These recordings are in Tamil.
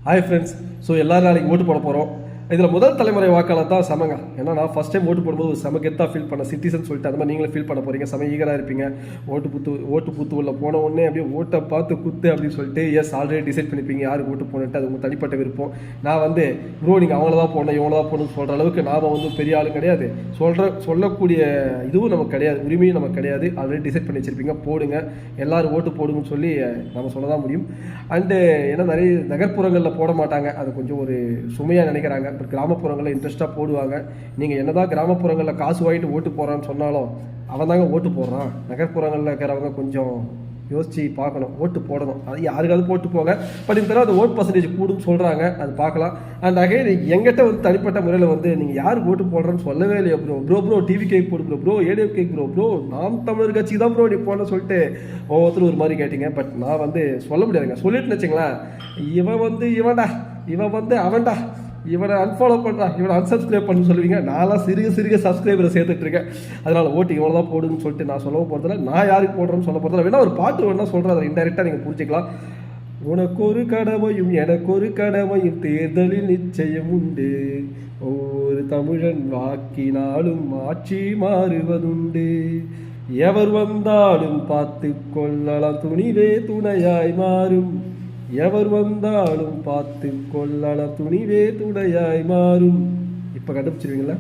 Hi friends. ஸோ எல்லோரும் நாளைக்கு ஓட்டு போட போகிறோம். இதில் முதல் தலைமுறை வாக்காளர் தான் சமங்க. ஏன்னா நான் ஃபஸ்ட் டைம் ஓட்டு போடும்போது ஒரு செம கெத்தாக ஃபீல் பண்ண சிட்டிசன் சொல்லிட்டு அந்த மாதிரி நீங்களும் ஃபீல் பண்ண போகிறீங்க. செம ஈகராக இருப்பீங்க. ஓட்டு பூத்து உள்ள போன உடனே அப்படியே ஓட்டை பார்த்து குத்து அப்படின்னு சொல்லிட்டு ஆல்ரெடி டிசைட் பண்ணிப்பீங்க யாருக்கு ஓட்டு போகணுன்ட்டு. அது உங்கள் தனிப்பட்ட விருப்பம். நான் ப்ரோ நீங்கள் அவங்கள தான் போடணும் இவங்கள தான் போகணும்னு சொல்கிற அளவுக்கு நாம் பெரிய ஆளும் கிடையாது. சொல்லக்கூடிய இதுவும் நமக்கு கிடையாது, உரிமையும் நமக்கு கிடையாது. ஆல்ரெடி டிசைட் பண்ணி வச்சுருப்பீங்க. போடுங்க, எல்லோரும் ஓட்டு போடுங்கன்னு சொல்லி நம்ம சொல்ல தான் முடியும். அண்டு ஏன்னா நிறைய நகர்ப்புறங்களில் போட மாட்டாங்க, அது கொஞ்சம் ஒரு சுமையாக நினைக்கிறாங்க. பட் கிராமப்புறங்களில் இன்ட்ரெஸ்ட்டாக போடுவாங்க. நீங்கள் என்னதான் கிராமப்புறங்களில் காசு வாங்கிட்டு ஓட்டு போகிறான்னு சொன்னாலும் அவன் தாங்க ஓட்டு போடுறான். நகர்ப்புறங்களில் இருக்கிறவங்க கொஞ்சம் யோசித்து பார்க்கணும், ஓட்டு போடணும். அது யாருக்காவது போட்டு போங்க. பட் இந்த தடவை அந்த ஓட் பர்சன்டேஜ் கூடுன்னு சொல்கிறாங்க, அது பார்க்கலாம். அண்ட் அகைன் எங்கிட்ட தனிப்பட்ட முறையில் நீங்கள் யாருக்கு ஓட்டு போடுறேன்னு சொல்லவே இல்லையா ப்ரோ டிவி கேக் போடு ப்ரோ ஏடிஎஃப் கேக் ப்ரோ நாம் தமிழர் கட்சி தான் ப்ரோ நீ போடணும்னு சொல்லிட்டு ஒவ்வொருத்தரும் ஒரு மாதிரி கேட்டிங்க. பட் நான் சொல்ல முடியாதுங்க. சொல்லிட்டு வச்சுங்களேன், இவன் அவன்டா, இவனை அன்ஃபாலோ பண்ணுறான், இவனை அன்சப்ஸ்கிரைப் பண்ணு சொல்லுவீங்க. நான்லாம் சிறுக சப்ஸ்கிரைபரை சேர்த்துட்ருக்கேன். அதனால் ஓட்டு இவ்வளோ தான் போடுன்னு சொல்லிட்டு நான் சொல்லவும் போகிறதில்ல. நான் யாருக்கு போடுறேன்னு சொல்ல போகிறதில்ல. வேணா ஒரு பாட்டு வேணா சொல்கிறேன், அதை இன்டெரக்டாக நீங்கள் புரிஞ்சிக்கலாம். உனக்கு ஒரு கடமையும் எனக்கு ஒரு கடமையும் தேர்தலில் நிச்சயம் உண்டு, ஒவ்வொரு தமிழன் வாக்கினாலும் ஆட்சி மாறுவதுண்டு, எவர் வந்தாலும் பார்த்து கொள்ளலாம் துணிவே துணையாய் மாறும், எவர் வந்தாலும் பார்த்து கொள்ளலாம் துணிவே துணையாய் மாறும். இப்போ கண்டுபிடிச்சிருவீங்களா?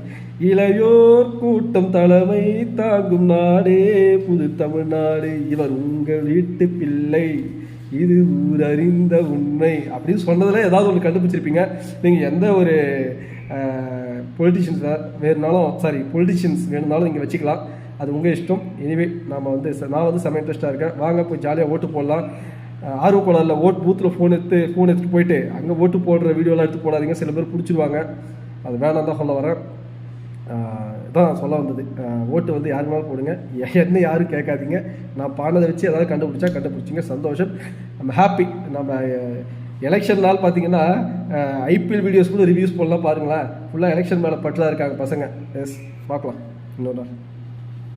இளையோர் கூட்டம் தலைமை தாங்கும் நாடே புது தமிழ்நாடு, இவர் உங்கள் வீட்டு பிள்ளை, இது ஊரறிந்த உண்மை அப்படின்னு சொன்னதில் ஏதாவது ஒன்று கண்டுபிடிச்சிருப்பீங்க. நீங்கள் எந்த ஒரு பொலிட்டிஷியன்ஸ் வேணும்னாலும் நீங்கள் வச்சுக்கலாம். அது உங்கள் இஷ்டம். எனிவே நான் செம இன்ட்ரெஸ்ட்டாக இருக்கேன். வாங்க போய் ஜாலியாக ஓட்டு போடலாம். ஆர்வக்கோளாறில் பூத்தில் ஃபோன் எடுத்துகிட்டு போயிட்டு அங்கே ஓட்டு போடுற வீடியோலாம் எடுத்து போடாதீங்க. சில பேர் பிடிச்சிருவாங்க, அது வேணாம் தான் சொல்ல வரேன். இதான் சொல்ல வந்தது. ஓட்டு யாரு மேலே போடுங்க, என்ன யாரும் கேட்காதீங்க. நான் பானதை வச்சு ஏதாவது கண்டுபிடிச்சிங்க, சந்தோஷம். நம்ம ஹாப்பி. நம்ம எலெக்ஷன் நாள் பார்த்தீங்கன்னா ஐபிஎல் வீடியோஸ் கூட ரிவ்யூஸ் போடலாம் பாருங்களேன். ஃபுல்லாக எலெக்ஷன் மேலே பட்டலாக இருக்காங்க பசங்க. எஸ், பார்க்கலாம் இன்னொரு நாள்.